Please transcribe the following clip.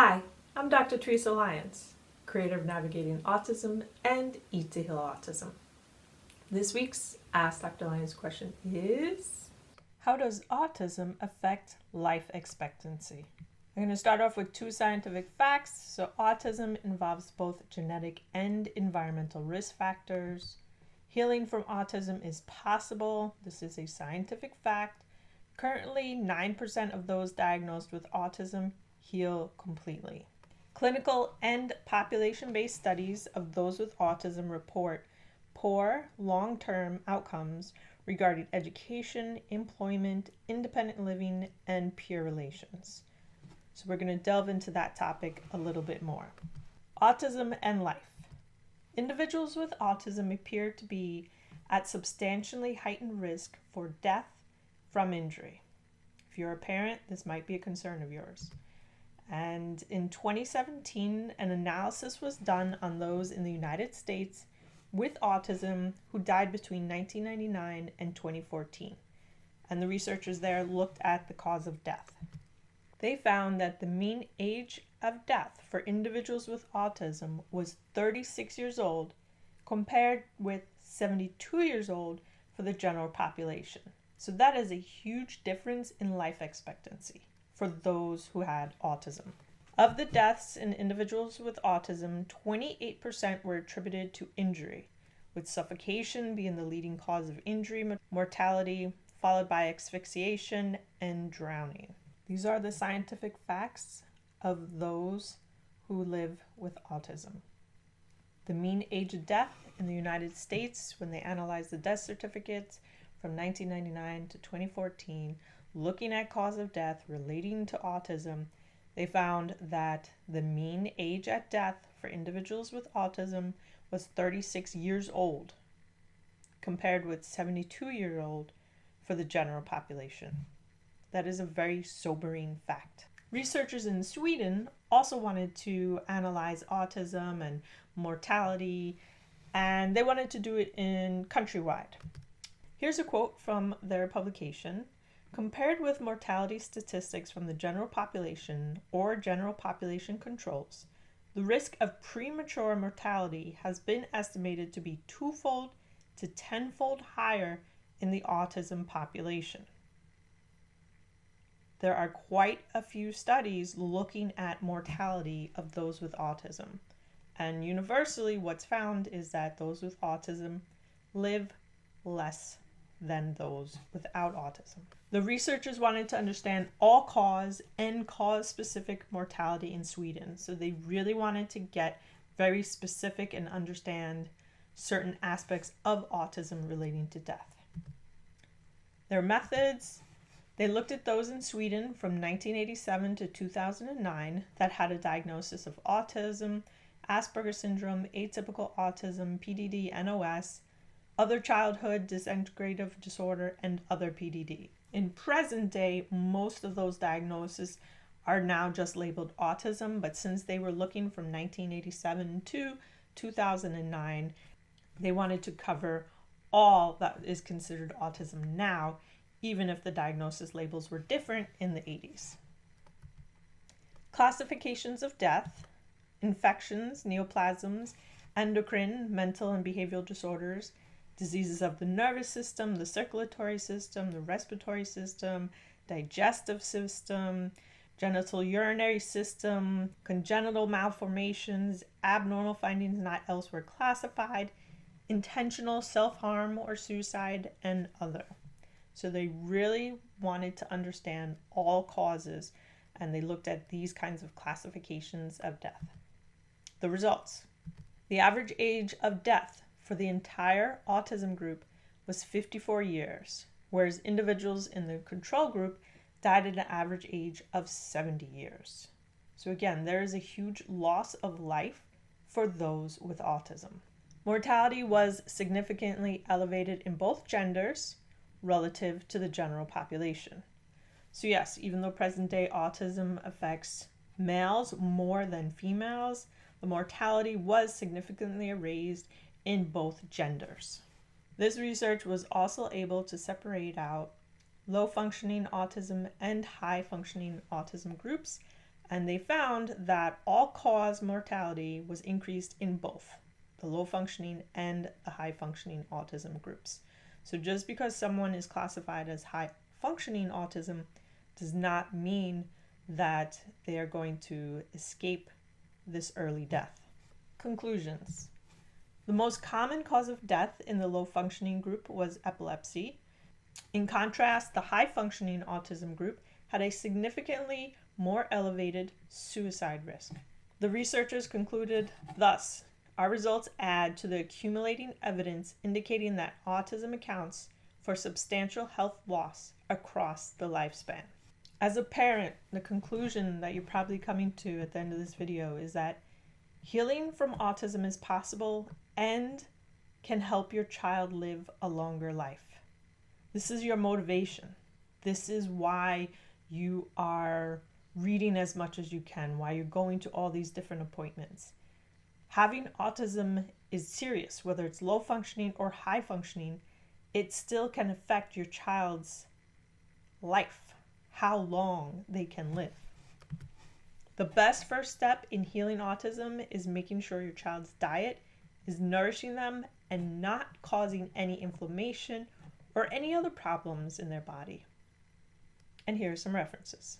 Hi, I'm Dr. Teresa Lyons, creator of Navigating Autism and Eat to Heal Autism. This week's Ask Dr. Lyons question is, how does autism affect life expectancy? I'm going to start off with two scientific facts. So autism involves both genetic and environmental risk factors. Healing from autism is possible. This is a scientific fact. Currently, 9% of those diagnosed with autism heal completely. Clinical and population-based studies of those with autism report poor long-term outcomes regarding education, employment, independent living, and peer relations. So we're going to delve into that topic a little bit more. Autism and life. Individuals with autism appear to be at substantially heightened risk for death from injury. If you're a parent, this might be a concern of yours. And in 2017, an analysis was done on those in the United States with autism who died between 1999 and 2014. And the researchers there looked at the cause of death. They found that the mean age of death for individuals with autism was 36 years old, compared with 72 years old for the general population. So that is a huge difference in life expectancy for those who had autism. Of the deaths in individuals with autism, 28% were attributed to injury, with suffocation being the leading cause of injury mortality, followed by asphyxiation and drowning. These are the scientific facts of those who live with autism. The mean age of death in the United States, when they analyzed the death certificates from 1999 to 2014, looking at cause of death relating to autism, they found that the mean age at death for individuals with autism was 36 years old, compared with 72 years old for the general population. That is a very sobering fact. Researchers in Sweden also wanted to analyze autism and mortality, and they wanted to do it in countrywide. Here's a quote from their publication. Compared with mortality statistics from the general population or general population controls, the risk of premature mortality has been estimated to be 2-fold to 10-fold higher in the autism population. There are quite a few studies looking at mortality of those with autism. And universally, what's found is that those with autism live less than those without autism. The researchers wanted to understand all-cause and cause-specific mortality in Sweden. So they really wanted to get very specific and understand certain aspects of autism relating to death. Their methods, they looked at those in Sweden from 1987 to 2009 that had a diagnosis of autism, Asperger's syndrome, atypical autism, PDD, NOS, other childhood disintegrative disorder, and other PDD. In present day, most of those diagnoses are now just labeled autism, but since they were looking from 1987 to 2009, they wanted to cover all that is considered autism now, even if the diagnosis labels were different in the 80s. Classifications of death: infections, neoplasms, endocrine, mental and behavioral disorders, diseases of the nervous system, the circulatory system, the respiratory system, digestive system, genital urinary system, congenital malformations, abnormal findings not elsewhere classified, intentional self-harm or suicide, and other. So they really wanted to understand all causes, and they looked at these kinds of classifications of death. The results: the average age of death for the entire autism group was 54 years, whereas individuals in the control group died at an average age of 70 years. So again, there is a huge loss of life for those with autism. Mortality was significantly elevated in both genders relative to the general population. So yes, even though present-day autism affects males more than females, the mortality was significantly raised in both genders. This research was also able to separate out low-functioning autism and high-functioning autism groups, And they found that all-cause mortality was increased in both the low-functioning and the high-functioning autism groups. So just because someone is classified as high-functioning autism does not mean that they are going to escape this early death. Conclusions. The most common cause of death in the low-functioning group was epilepsy. In contrast, the high-functioning autism group had a significantly more elevated suicide risk. The researchers concluded, thus, our results add to the accumulating evidence indicating that autism accounts for substantial health loss across the lifespan. As a parent, the conclusion that you're probably coming to at the end of this video is that healing from autism is possible and can help your child live a longer life. This is your motivation. This is why you are reading as much as you can, why you're going to all these different appointments. Having autism is serious, whether it's low functioning or high functioning, it still can affect your child's life, how long they can live. The best first step in healing autism is making sure your child's diet is nourishing them and not causing any inflammation or any other problems in their body. And here are some references.